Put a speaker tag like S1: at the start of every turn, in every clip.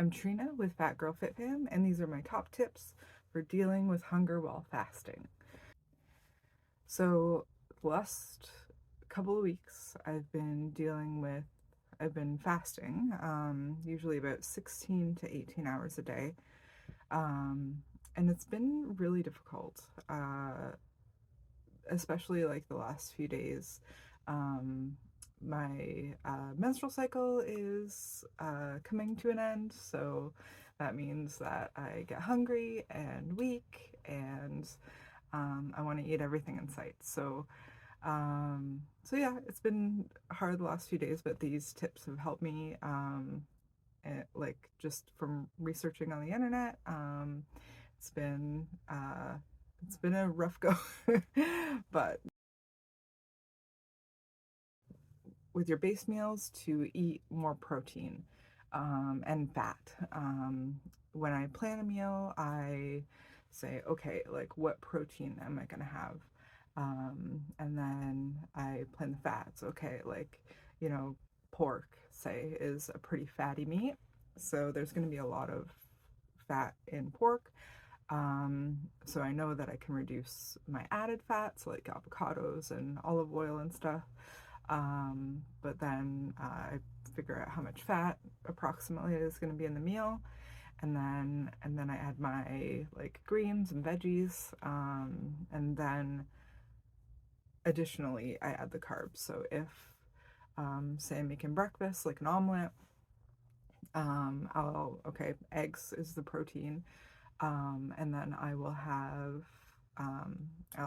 S1: I'm Trina with Fat Girl Fit Fam, and these are my top tips for dealing with hunger while fasting. So, the last couple of weeks, I've been fasting, usually about 16 to 18 hours a day, and it's been really difficult, especially like the last few days. Um, my menstrual cycle is coming to an end, so that means that I get hungry and weak, and I want to eat everything in sight. So yeah, it's been hard the last few days, but these tips have helped me. Like just from researching on the internet, it's been uh, it's been a rough go, but with your base meals to eat more protein and fat. When I plan a meal, I say, okay, like what protein am I going to have? And then I plan the fats. Okay, like, you know, pork, say, is a pretty fatty meat. So there's going to be a lot of fat in pork. So I know that I can reduce my added fats like avocados and olive oil and stuff. But then I figure out how much fat approximately is going to be in the meal, and then I add my like greens and veggies, and then additionally I add the carbs. So if say I'm making breakfast like an omelet, eggs is the protein, and then I'll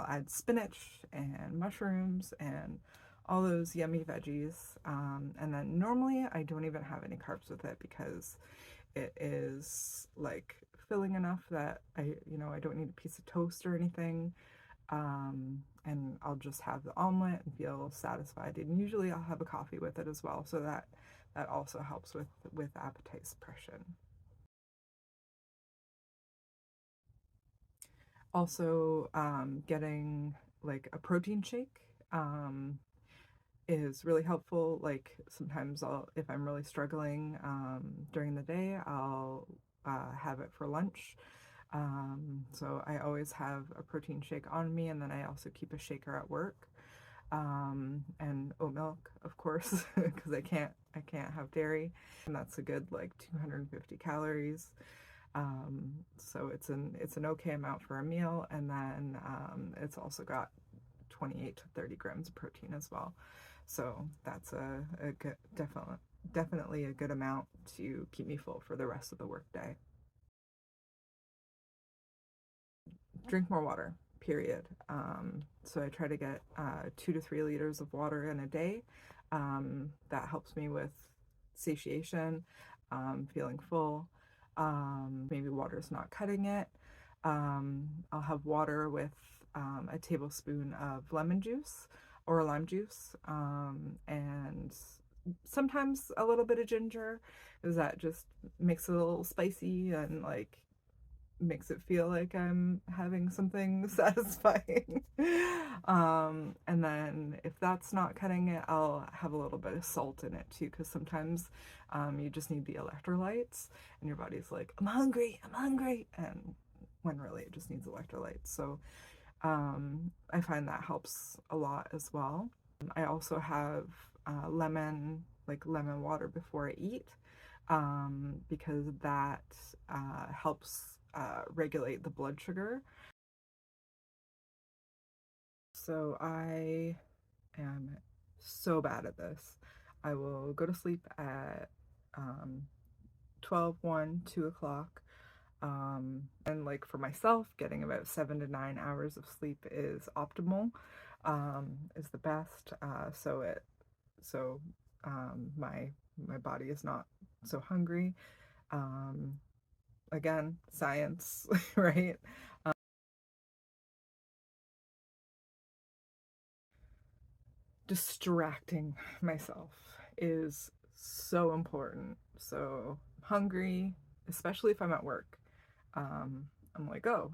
S1: add spinach and mushrooms and all those yummy veggies. And then normally I don't even have any carbs with it because it is like filling enough that I don't need a piece of toast or anything. And I'll just have the omelet and feel satisfied. And usually I'll have a coffee with it as well. So that also helps with appetite suppression. Also, getting like a protein shake is really helpful. Like sometimes if I'm really struggling during the day, I'll have it for lunch. So I always have a protein shake on me, and then I also keep a shaker at work. And oat milk, of course, because I can't have dairy, and that's a good like 250 calories. So it's an okay amount for a meal, and then it's also got 28 to 30 grams of protein as well. So that's a good, definitely a good amount to keep me full for the rest of the workday. Drink more water, period. So I try to get 2 to 3 liters of water in a day. That helps me with satiation, feeling full. Maybe water's not cutting it. I'll have water with a tablespoon of lemon juice or lime juice, and sometimes a little bit of ginger, because that just makes it a little spicy and like makes it feel like I'm having something satisfying. And then if that's not cutting it, I'll have a little bit of salt in it too, because sometimes you just need the electrolytes, and your body's like, I'm hungry, and when really it just needs electrolytes. So I find that helps a lot as well. I also have lemon water before I eat, because that helps regulate the blood sugar. So I am so bad at this. I will go to sleep at 12, 1, 2 o'clock. And like for myself, getting about 7 to 9 hours of sleep is optimal, is the best. My body is not so hungry. Um, Again, science, right? Distracting myself is so important. So, hungry, especially if I'm at work, I'm like, oh,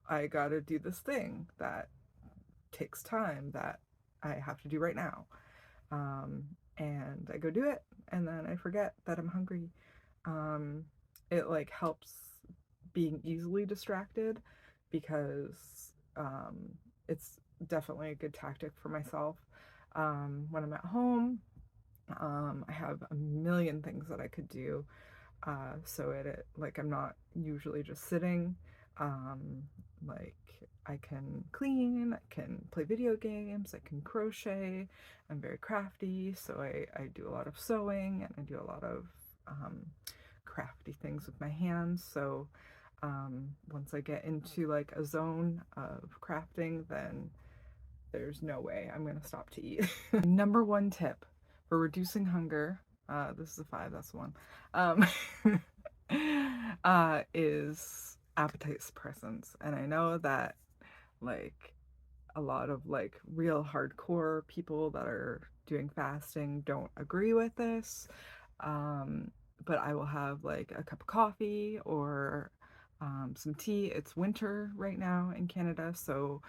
S1: I gotta do this thing that takes time that I have to do right now. Um, and I go do it, and then I forget that I'm hungry. It like helps being easily distracted because it's definitely a good tactic for myself. When I'm at home, I have a million things that I could do. So like I'm not usually just sitting. Um, like I can clean, I can play video games, I can crochet. I'm very crafty, so I do a lot of sewing and I do a lot of um, crafty things with my hands. So once I get into like a zone of crafting, then there's no way I'm gonna stop to eat. Number one tip for reducing hunger, this is a 5, that's the one, um, is appetite suppressants. And I know that like a lot of like real hardcore people that are doing fasting don't agree with this. But I will have like a cup of coffee or some tea. It's winter right now in Canada, so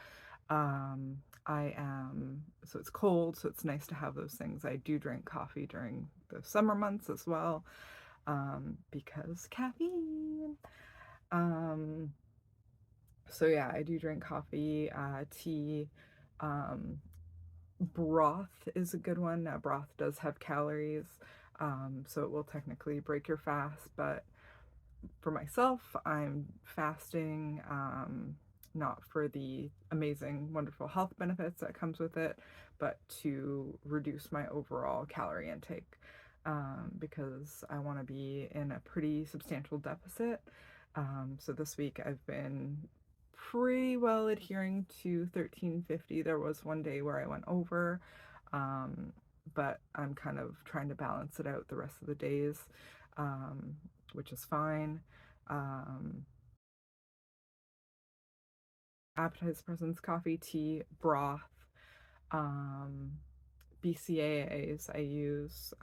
S1: so it's cold, so it's nice to have those things. I do drink coffee during the summer months as well, because caffeine. Um, so yeah, I do drink coffee, tea. Um, Broth is a good one. Now, broth does have calories, so it will technically break your fast, but for myself, I'm fasting, not for the amazing, wonderful health benefits that comes with it, but to reduce my overall calorie intake, because I want to be in a pretty substantial deficit. So this week I've been pretty well adhering to 1350. There was one day where I went over, um, but I'm kind of trying to balance it out the rest of the days, um, which is fine. Um, Appetite suppressants, coffee, tea, broth, um, BCAAs. I use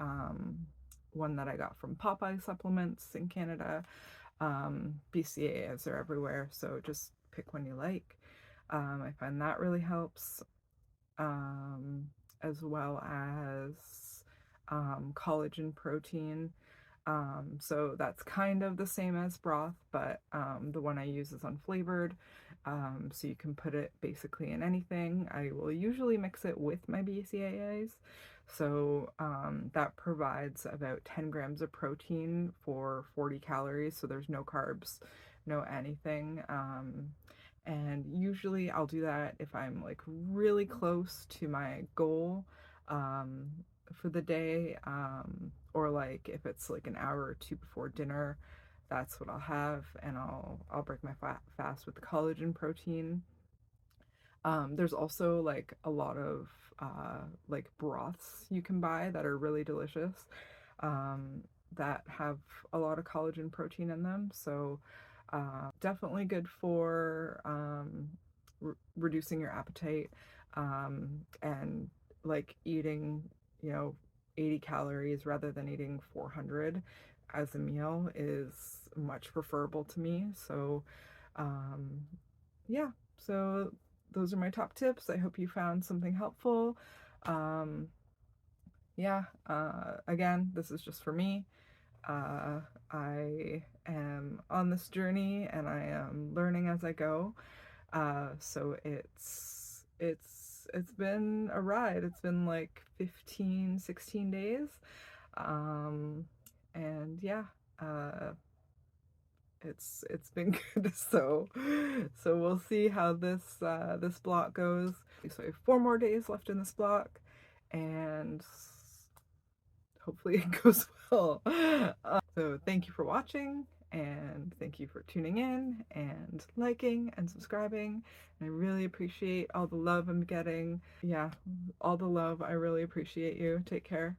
S1: one that I got from Popeye supplements in Canada. BCAAs are everywhere, so just pick one you like. I find that really helps, um, as well as collagen protein. So that's kind of the same as broth, but the one I use is unflavored. So you can put it basically in anything. I will usually mix it with my BCAAs. So that provides about 10 grams of protein for 40 calories. So there's no carbs, no anything. And usually I'll do that if I'm like really close to my goal. Um, for the day, or like if it's like an hour or two before dinner, that's what I'll have, and I'll break my fast with the collagen protein. There's also like a lot of like broths you can buy that are really delicious, that have a lot of collagen protein in them. So definitely good for reducing your appetite, and like eating, you know, 80 calories rather than eating 400 as a meal is much preferable to me. So um, yeah, so those are my top tips. I hope you found something helpful. Um, yeah, again, this is just for me. I am on this journey and I am learning as I go. So it's been a ride. It's been like 15, 16 days. Um, and yeah, uh, it's been good. So we'll see how this block goes. So I have 4 more days left in this block, and hopefully it goes well. So thank you for watching, and thank you for tuning in and liking and subscribing. And I really appreciate all the love I'm getting. Yeah, all the love. I really appreciate you. Take care.